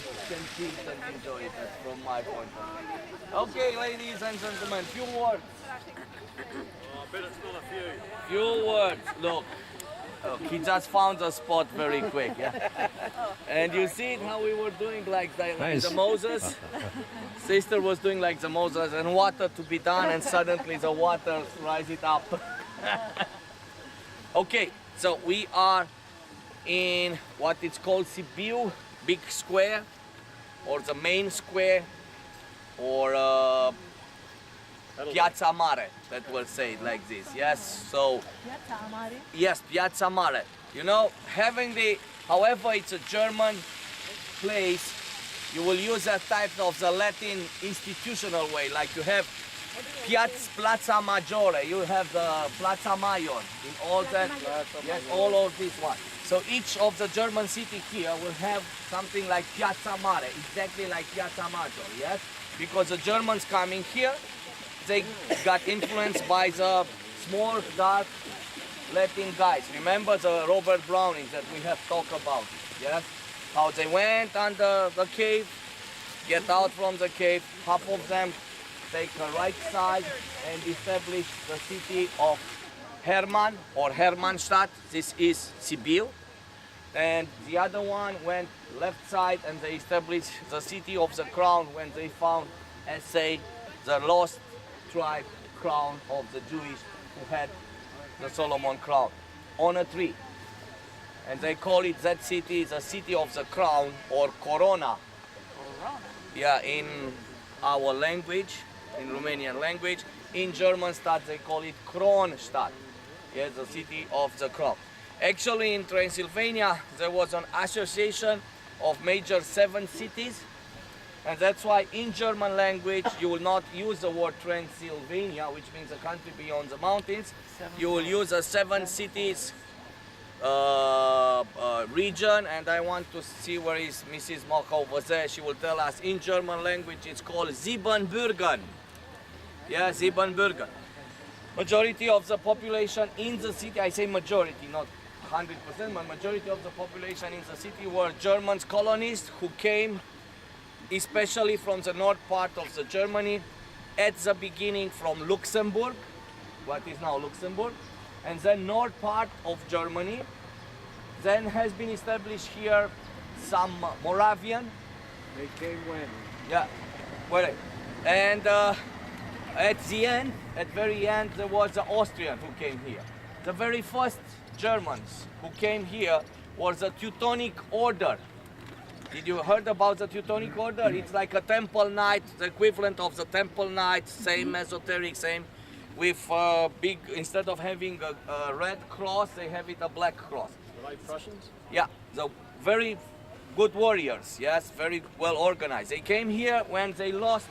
can kids and enjoy it. That's from my point of view. Okay, ladies and gentlemen, few words. Oh, I bet it's not a few. Few words. Look, he just found a spot very quick. Yeah. And you see it how we were doing like the Moses. Sister was doing like the Moses and water to be done, and suddenly the water rise it up. Okay, so we are in what is called Sibiu, big square, or the main square, or Piazza Mare, that will say it like this. Yes, so Piazza Mare? yes, Piazza Mare. You know, having the, however, it's a German place, you will use that type of the Latin institutional way, like you have Plaza Maggiore, you have the Plaza Mayor, in all that, yes, all of this one. So each of the German city here will have something like Piazza Mare, exactly like Piazza Maggiore, yes? Because the Germans coming here, they got influenced by the small, dark Latin guys. Remember the Robert Brownings that we have talked about, yes? How they went under the cave, get out from the cave, half of them take the right side and establish the city of Hermann or Hermannstadt. This is Sibiu. And the other one went left side and they established the city of the crown when they found, as say, the lost tribe crown of the Jewish who had the Solomon crown on a tree. And they call it, that city, the city of the crown, or Corona. Yeah, in our language, in Romanian language. In German stadt they call it Kronstadt. Yes, the city of the crown. Actually in Transylvania there was an association of major 7 cities, and that's why in German language you will not use the word Transylvania, which means the country beyond the mountains. You will use a 7 cities region, and I want to see where is Mrs. Mocha over there. She will tell us in German language it's called Siebenbürgen. Yeah, Siebenbürgen. Majority of the population in the city, I say majority, not 100%, but majority of the population in the city were German colonists who came especially from the north part of the Germany, at the beginning from Luxembourg, what is now Luxembourg, and then north part of Germany. Then has been established here some Moravian. They came when? Yeah, wait. And at the end, at very end, there was the Austrian who came here. The very first Germans who came here was the Teutonic Order. Did you heard about the Teutonic Order? It's like a temple knight, the equivalent of the temple knight, same esoteric, same, with big, instead of having a red cross, they have it a black cross. Were they Prussians? Yeah, the very good warriors, yes, very well organized. They came here when they lost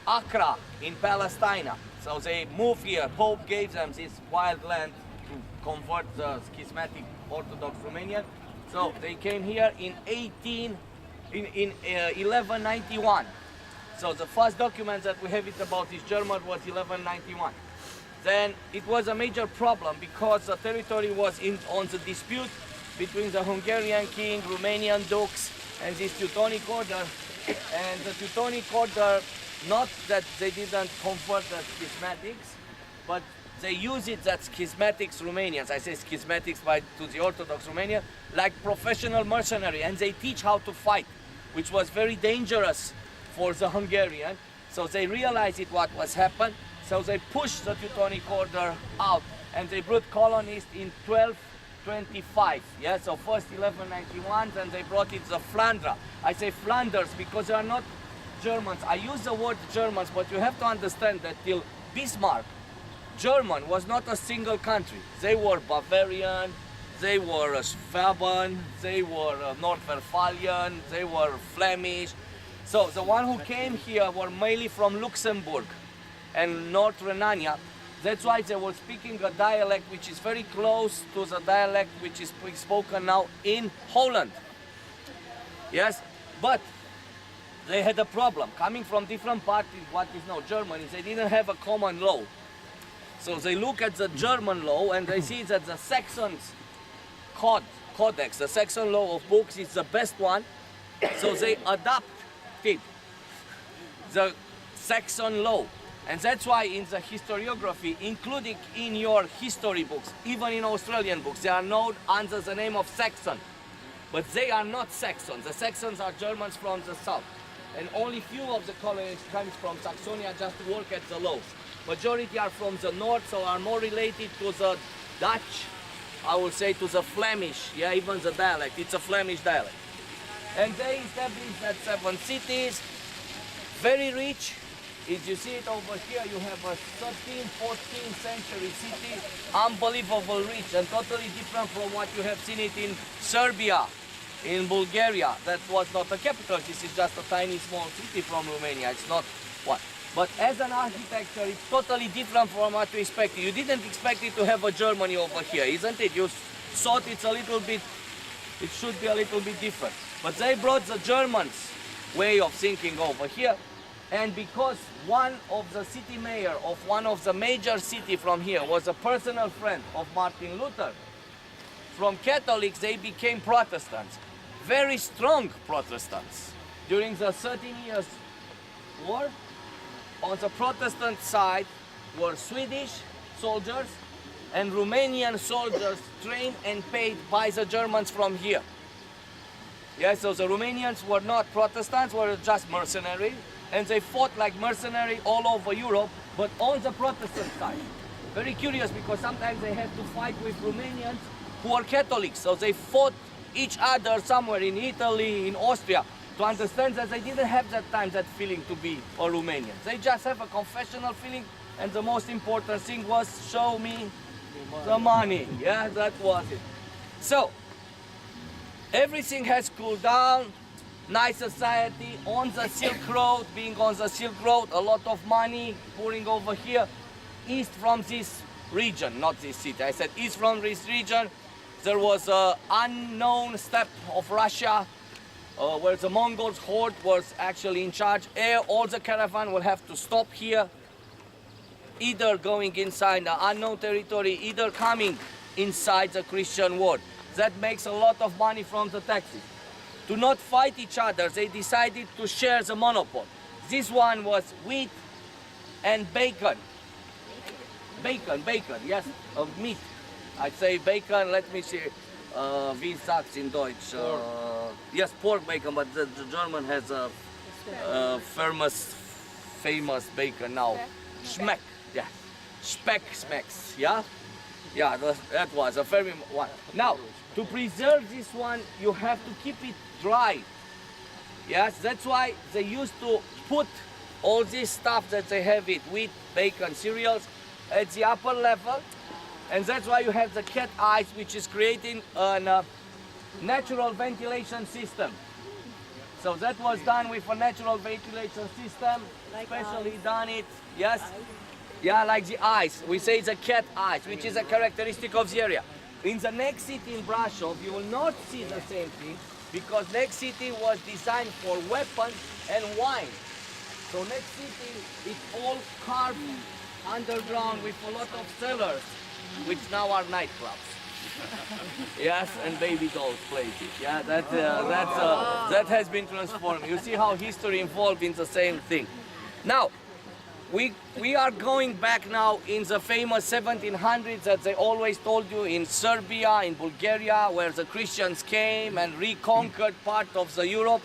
Accra in Palestine. So they moved here. Pope gave them this wild land to convert the schismatic Orthodox Romanian. So they came here in 1191. So the first document that we have it about this German was 1191. Then it was a major problem because the territory was on the dispute between the Hungarian king, Romanian dukes, and this Teutonic Order. And the Teutonic Order, not that they didn't convert the schismatics, but they use it that schismatics Romanians, I say schismatics to the Orthodox Romanian, like professional mercenary, and they teach how to fight, which was very dangerous for the Hungarian. So they realized what was happened, so they pushed the Teutonic Order out, and they brought colonists in 1225. Yeah, so first 1191, then they brought it to Flanders. I say Flanders because they are not Germans. I use the word Germans, but you have to understand that till Bismarck, German was not a single country. They were Bavarian, they were Schwaben, they were North Westphalian, they were Flemish. So the one who came here were mainly from Luxembourg and North Renania. That's why they were speaking a dialect which is very close to the dialect which is spoken now in Holland. Yes, but they had a problem. Coming from different parties, what is now Germany, they didn't have a common law. So they look at the German law and they see that the Saxons codex, the Saxon law of books is the best one, So they adopted the Saxon law. And that's why in the historiography, including in your history books, even in Australian books, they are known under the name of Saxon. But they are not Saxons. The Saxons are Germans from the south. And only few of the colonies comes from Saxonia just to work at the laws. Majority are from the north, so are more related to the Dutch, I would say to the Flemish, yeah, even the dialect. It's a Flemish dialect. And they established that 7 cities, very rich. As you see it over here, you have a 13th, 14th century city, unbelievable rich and totally different from what you have seen it in Serbia, in Bulgaria. That was not a capital, this is just a tiny small city from Romania, it's not what. But as an architecture, it's totally different from what you expected. You didn't expect it to have a Germany over here, isn't it? You thought it's a little bit, it should be a little bit different. But they brought the Germans' way of thinking over here. And because one of the city mayor of one of the major city from here was a personal friend of Martin Luther, from Catholics they became Protestants, very strong Protestants. During the 13 Years' War, on the Protestant side were Swedish soldiers and Romanian soldiers trained and paid by the Germans from here. Yeah, so the Romanians were not Protestants, were just mercenary. And they fought like mercenary all over Europe, but on the Protestant side. Very curious because sometimes they had to fight with Romanians who are Catholics. So they fought each other somewhere in Italy, in Austria, to understand that they didn't have that time, that feeling to be a Romanian. They just have a confessional feeling, and the most important thing was, show me the money. Yeah, that was it. So, everything has cooled down. Nice society on the Silk Road, being on the Silk Road, a lot of money pouring over here, east from this region, not this city. I said east from this region. There was an unknown steppe of Russia where the Mongols horde was actually in charge. All the caravan will have to stop here, either going inside the unknown territory, either coming inside the Christian world. That makes a lot of money from the taxes. To not fight each other, they decided to share the monopoly. This one was wheat and bacon. Bacon, yes, of meat. I say bacon, let me see, wie sagt's in Deutsch? Yes, pork bacon, but the German has a famous bacon now. Schmeck, yeah. Speck smacks, yeah? Yeah, that was a very one. Now, to preserve this one, you have to keep it dry. Yes, that's why they used to put all this stuff that they have it, wheat, bacon, cereals, at the upper level. And that's why you have the cat eyes, which is creating a natural ventilation system. So that was done with a natural ventilation system, especially done it, yes. Yeah, like the eyes. We say the cat eyes, which is a characteristic of the area. In the next city in Brasov, you will not see the same thing, because next city was designed for weapons and wine. So next city is all carved underground with a lot of cellars, which now are nightclubs. Yes, and baby dolls places. Yeah, that has been transformed. You see how history involved in the same thing. Now, we are going back now in the famous 1700s that they always told you, in Serbia, in Bulgaria, where the Christians came and reconquered part of the Europe.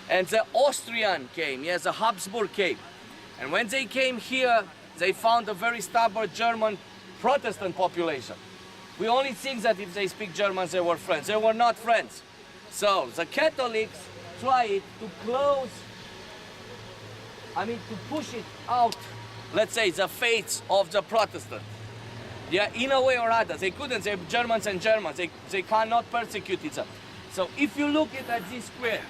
And the Austrian came, yes, the Habsburg came. And when they came here, they found a very stubborn German Protestant population. We only think that if they speak German, they were friends. They were not friends. So the Catholics tried to close, to push it out, let's say, the faiths of the Protestants. Yeah, in a way or other. They couldn't say Germans and Germans. They cannot persecute each other. So if you look at this square,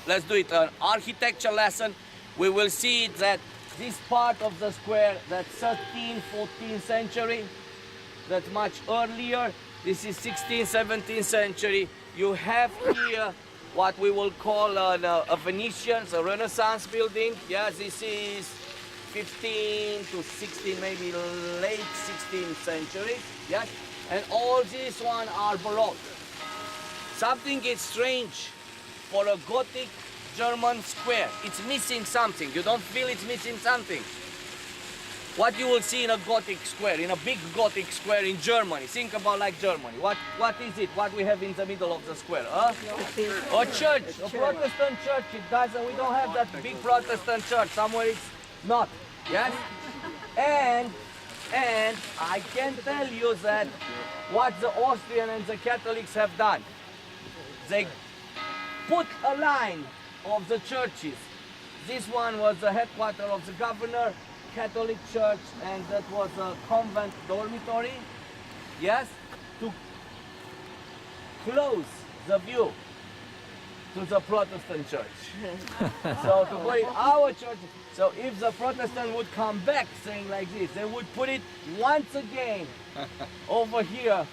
let's do it an architecture lesson, we will see that this part of the square, that 13th, 14th century, that's much earlier. This is 16th, 17th century. You have here what we will call a Venetian, a Renaissance building. Yeah, this is 15 to 16, maybe late 16th century. Yes, and all these one are Baroque. something is strange for a Gothic German square. It's missing something. You don't feel it's missing something? What you will see in a Gothic square, in a big Gothic square in Germany. Think about like Germany. What is it? What we have in the middle of the square? A church, a Protestant church. It doesn't. We don't have that big Protestant church. Somewhere it's not. Yes. And I can tell you that what the Austrian and the Catholics have done. They put a line of the churches. This one was the headquarters of the governor, Catholic Church, and that was a convent dormitory, yes, to close the view to the Protestant church. So to put it our church, so if the Protestant would come back saying like this, they would put it once again over here,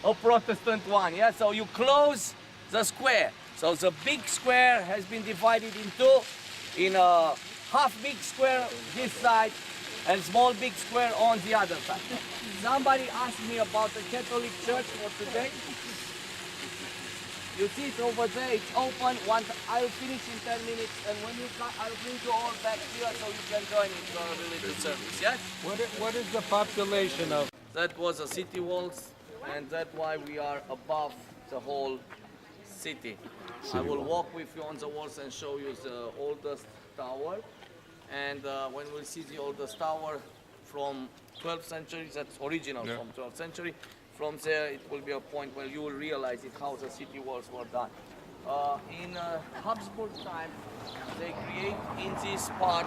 a Protestant one, yeah, so you close the square. So the big square has been divided in two, in a half big square this side and small big square on the other side. Somebody asked me about the Catholic Church for today. You see it over there, it's open. I'll finish in 10 minutes, and when you come, I'll bring you all back here so you can join in the religious service, yes? What is the population of? That was a city walls, and that's why we are above the whole city. I will walk with you on the walls and show you the oldest tower. And when we see the oldest tower from 12th century, that's original from 12th century, from there it will be a point where you will realize it, how the city walls were done. In Habsburg time, they create in this part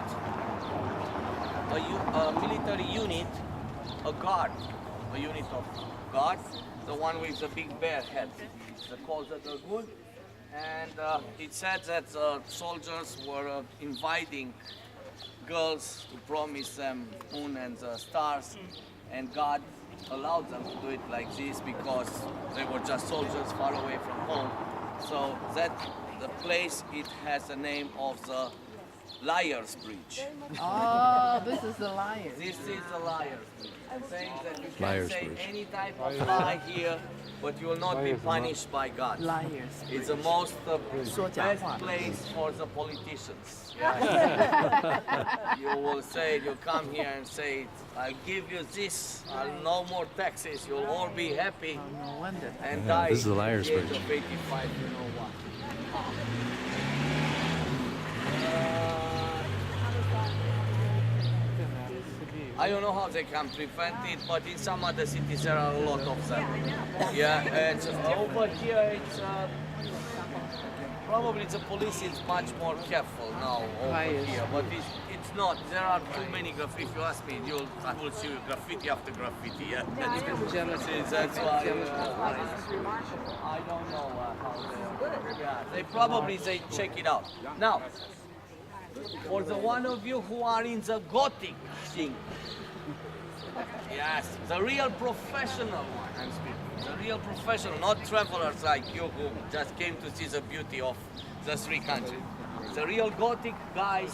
a military unit, a guard, a unit of guard, the one with the big bear head. They call that a good. And it said that soldiers were inviting girls to promise them moon and the stars, and God allowed them to do it like this because they were just soldiers far away from home. So that the place, it has the name of the Liar's Bridge. Oh, this is the Liars. This is the Liar's Bridge. Saying that you can Liar's say Bridge. any type of lie here, but you will not be punished by God. Liars. It's the most best 说假话。 place for the politicians. Yeah. You will say, you come here and say, I'll give you this, no more taxes, you'll all be happy No wonder. and Yeah, die this is the Liar's at the age Bridge. of 85, you know what. I don't know how they can prevent it, but in some other cities there are a lot of them. Yeah, and over here it's probably the police is much more careful now over here, but it's not. There are too many graffiti. If you ask me, I will see graffiti after graffiti. Yeah, that's why. I don't know how they. Yeah, they probably check it out now. For the one of you who are in the Gothic thing, yes, the real professional one I'm speaking, the real professional, not travelers like you who just came to see the beauty of the three countries. The real Gothic guys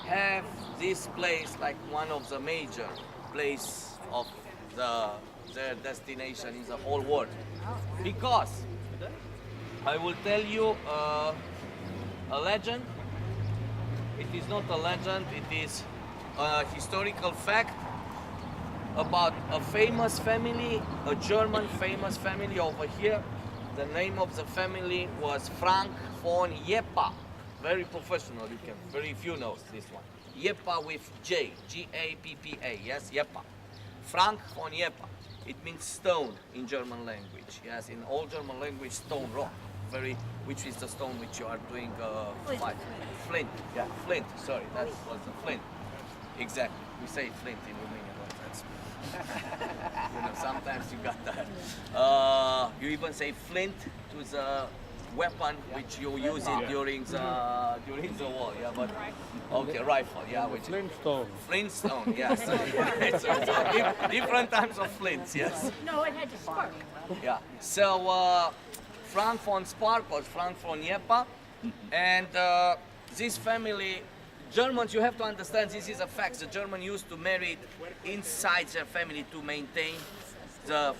have this place like one of the major places of their destination in the whole world. Because I will tell you a legend. It is not a legend, it is a historical fact about a famous family, a German famous family over here. The name of the family was Frank von Jeppe. Very professional, you can, very few knows this one. Jeppe with J, G-A-P-P-A, yes, Jeppe. Frank von Jeppe, it means stone in German language. Yes, in all German language, stone, rock. Which is the stone which you are doing fight. Flint, yeah, flint, sorry, that was the flint. Exactly, we say flint in Romania, that's, you know, sometimes you got that. You even say flint to the weapon which you use it during the war, yeah, but, okay, rifle, yeah, which Flintstone. Flintstone, yes. It's different types of flints, yes. No, it had to spark. Yeah. So Frank von Spark was Frank von Jeppe, and this family, Germans, you have to understand, this is a fact. The Germans used to marry inside their family to maintain the